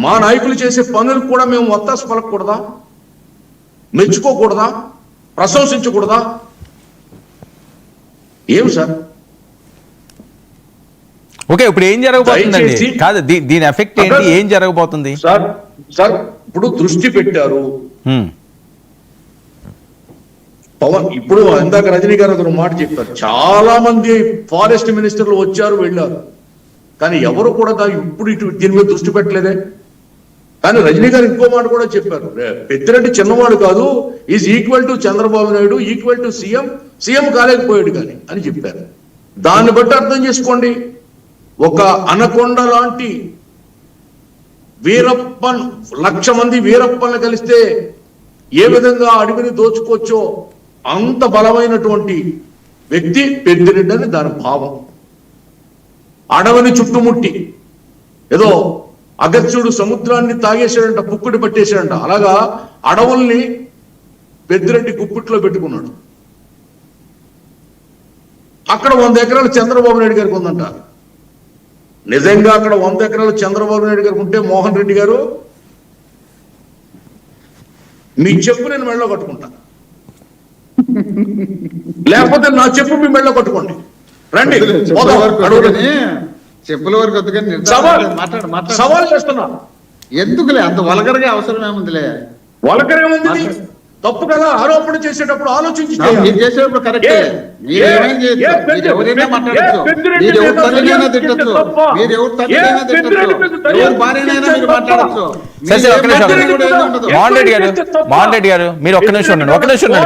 మా నాయకులు చేసే పనులకు కూడా మేము ఒత్తాసు పలకూడదా, మెచ్చుకోకూడదా, ప్రశంసించకూడదా? ఏం సార్? ఓకే, ఇప్పుడు ఏం జరగబోతుందండి? కాదు, దీని ఎఫెక్ట్ ఏంటి, ఏం జరగబోతుంది సార్? సార్ ఇప్పుడు దృష్టి పెట్టారు పవన్. ఇప్పుడు ఇందాక రజనీ గారు ఒక మాట చెప్పారు, చాలా మంది ఫారెస్ట్ మినిస్టర్లు వచ్చారు వెళ్ళారు, కానీ ఎవరు కూడా ఇప్పుడు ఇటు దీని మీద దృష్టి పెట్టలేదే. కానీ రజనీ గారు ఇంకో మాట కూడా చెప్పారు, పెద్దిరెడ్డి చిన్నవాడు కాదు, is equal to Chandrababu Naidu, equal to CM, CM కాలేకపోయాడు కానీ అని చెప్పారు. దాన్ని బట్టి అర్థం చేసుకోండి, ఒక అనకొండ లాంటి వీరప్పన్, 1,00,000 మంది వీరప్పన్లు కలిస్తే ఏ విధంగా అడవిని దోచుకోవచ్చో అంత బలమైనటువంటి వ్యక్తి పెద్దిరెడ్డి అని దాని భావం. అడవిని చుట్టుముట్టి ఏదో అగస్త్యుడు సముద్రాన్ని తాగేశాడంట, పుక్కుడి పట్టేశాడంట, అలాగా అడవుల్ని పెద్దిరెడ్డి గుప్పిట్లో పెట్టుకున్నాడు. అక్కడ 100 ఎకరాలు చంద్రబాబు నాయుడు గారికి ఉందంట. నిజంగా అక్కడ 100 ఎకరాలు చంద్రబాబు నాయుడు గారికి ఉంటే మోహన్ రెడ్డి గారు మీ చెప్పు నేను మెడలో కట్టుకుంటా, లేకపోతే నా చెప్పు మీ మెడలో కట్టుకోండి, రండి చెప్పుల వరకు సవాల్ చేస్తున్నా. ఎందుకులే అంత వల్గర్గా అవసరం ఏముందిలే? వల్గర్ ఏముంది? తప్పు కదా, ఆరోపణ చేసేటప్పుడు ఆలోచించి చేసేటప్పుడు కరెక్టే. ఎవరైనా మాట్లాడచ్చు, మీరు ఎవరు తల్లినైనా తిట్టచ్చు, మీరు ఎవరు తల్లినైనా తిట్టచ్చు, ఎవరు భార్యనైనా మీరు మాట్లాడచ్చు. మోహన్ రెడ్డి గారు మీరు ఒక్క నిమిషం ఉండండి,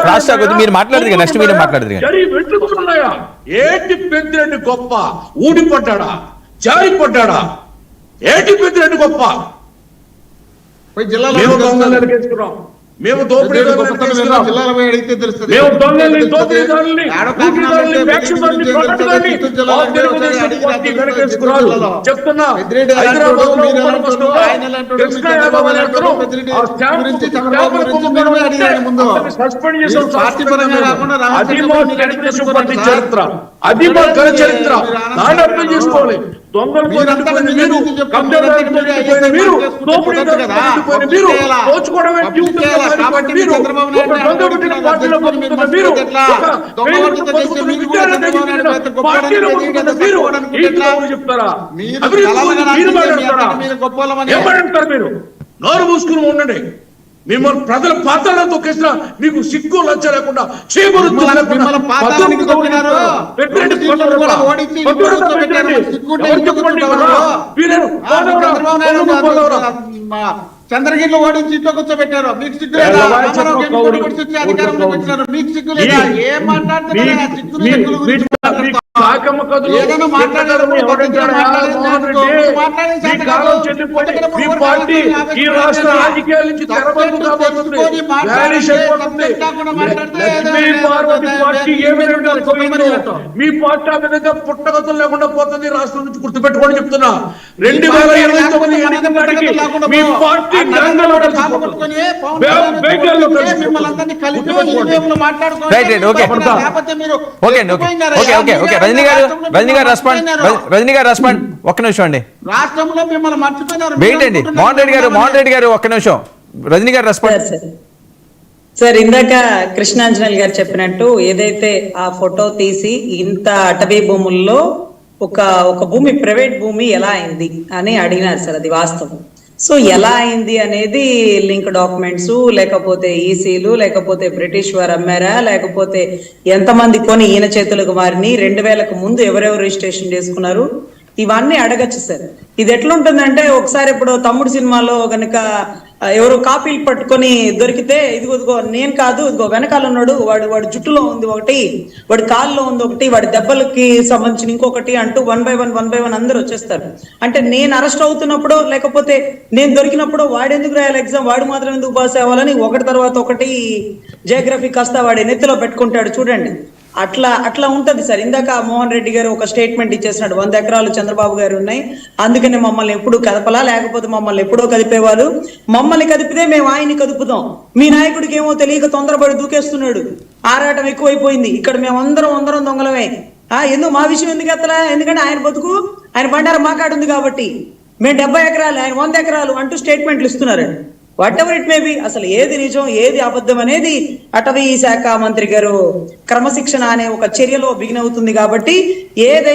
క్రాస్ టాక్ వద్దు, మీరు మాట్లాడదు, నెక్స్ట్ మీరే మాట్లాడదు. ఏంటి పెద్దిరెడ్డి గొప్ప? ఊడిపడ్డా, జారిపడ్డా? ఏంటి పెద్దిరెడ్డి గొప్ప? జిల్లాలో మేము దోపిడీ అడిగితే తెలుస్తుంది. చెప్తున్నా, సస్పెండ్ చేసిన చరిత్ర, అది మా ఘన చరిత్ర. దాన్ని అర్థం చేసుకోవాలి. దొంగలు మీరు, దోచుకోవడమే చెప్తారా? ఏమంటారు మీరు? నోరు మూసుకుని ఉండండి. మిమ్మల్ని ప్రజల పాత్రలో తొక్కేసిన మీకు సిగ్గు లజ్జ లేకుండా చంద్రగిరిలో ఓడించి ఇంట్లో కూర్చోబెట్టారు. మీకు సిగ్గు లేదా? అధికారంలోకి వచ్చినారు, మీకు సిగ్గు లేదా? ఏం మాట్లాడుతున్నారు? ఏదైనా మాట్లాడారు. మీ పార్టీ ఆ విధంగా పుట్టగతులు లేకుండా పోతుంది రాష్ట్రం నుంచి, గుర్తుపెట్టుకోండి చెప్తున్నా. 2029 ఎన్నికల నాటికి మీ పార్టీ రజనీ గారు రెస్పాండ్. ఒక్క నిమిషం అండి, రాష్ట్రంలో మిమ్మల్ని మర్చిపోయినారు. ఏంటండి మోహన్ రెడ్డి గారు ఒక్క నిమిషం, రజనీ గారు రెస్పాండ్. సార్, ఇందాక కృష్ణాంజనేయులు గారు చెప్పినట్టు ఏదైతే ఆ ఫోటో తీసి ఇంత అటవీ భూముల్లో ఒక భూమి, ప్రైవేట్ భూమి ఎలా అయింది అని అడిగినారు సార్, అది వాస్తవం. సో ఎలా అయింది అనేది లింక్ డాక్యుమెంట్స్, లేకపోతే ఈసీలు, లేకపోతే బ్రిటిష్ వారు అమ్మారా, లేకపోతే ఎంతమంది కొని ఈయన చేతులకు మారిని, 2000కు ముందు ఎవరెవరు రిజిస్ట్రేషన్ చేసుకున్నారు, ఇవన్నీ అడగచ్చు సార్. ఇది ఎట్లుంటుందంటే, ఒకసారి ఇప్పుడు తమ్ముడు సినిమాలో కనుక ఎవరో కాపీలు పట్టుకొని దొరికితే, ఇదిగో నేను కాదు, ఇదిగో వెనకాల ఉన్నాడు, వాడు జుట్టులో ఉంది ఒకటి, వాడి కాల్లో ఉంది ఒకటి, వాడి దెబ్బలకి సంబంధించిన ఇంకొకటి అంటూ 1 by 1 అందరూ వచ్చేస్తారు. అంటే నేను అరెస్ట్ అవుతున్నప్పుడు, లేకపోతే నేను దొరికినప్పుడు వాడెందుకు రాయాలి ఎగ్జామ్, వాడు మాత్రం ఎందుకు పాస్ అవ్వాలని ఒకటి తర్వాత ఒకటి జియోగ్రఫీ కాస్త వాడి నెత్తిలో పెట్టుకుంటాడు చూడండి. అట్లా ఉంటది సార్. ఇందాక మోహన్ రెడ్డి గారు ఒక స్టేట్మెంట్ ఇచ్చేసినాడు, 100 ఎకరాలు చంద్రబాబు గారు ఉన్నాయి, అందుకని మమ్మల్ని ఎప్పుడు కదపలా, లేకపోతే మమ్మల్ని ఎప్పుడో కదిపేవాళ్ళు, మమ్మల్ని కదిపితే మేము ఆయన్ని కదుపుతాం. మీ నాయకుడికి ఏమో తెలియక తొందరపడి దూకేస్తున్నాడు, ఆరాటం ఎక్కువైపోయింది, ఇక్కడ మేము అందరం దొంగలమే. ఎందుకు మా విషయం ఎందుకు ఎత్తలా? ఎందుకంటే ఆయన బతుకు, ఆయన బండారం మాకాడుంది కాబట్టి. మేము 70 ఎకరాలు, ఆయన 100 ఎకరాలు అంటూ స్టేట్మెంట్లు ఇస్తున్నారండి. What ever it may be, అసలు ఏది నిజం ఏది అబద్ధం అనేది అటవీ శాఖ మంత్రి గారు క్రమశిక్షణ అనే ఒక చర్యలో బిగిన్ అవుతుంది. కాబట్టి ఏదైతే